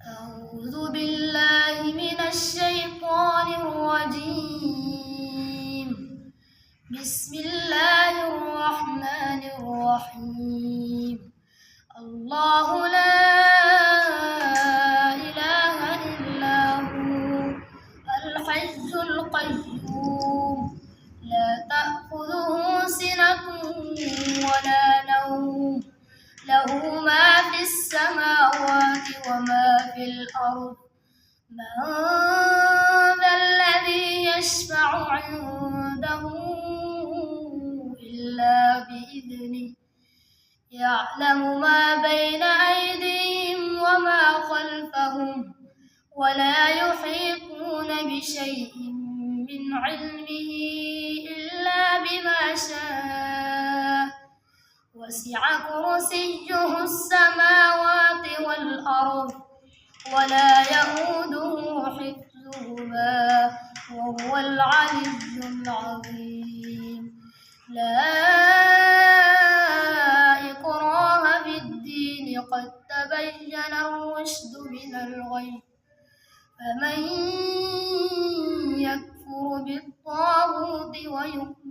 أعوذ بالله من الشيطان الرجيم. بسم الله الرحمن الرحيم. الله لا إله إلا هو الحي القيوم لا تأخذه سنة ولا نوم له ما في السماوات وما في الأرض. من ذا الذي يشفع عنده إلا بإذنه يعلم ما بين أيديهم وما خلفهم ولا يحيطون بشيء من علمه إلا بما شاء وسع كرسيه السماوات والأرض ولا يئوده حفظهما وهو العلي العظيم. لا إكراه في الدين قد تبين الرشد من الغي فمن يكفر بالطاغوت ويؤمن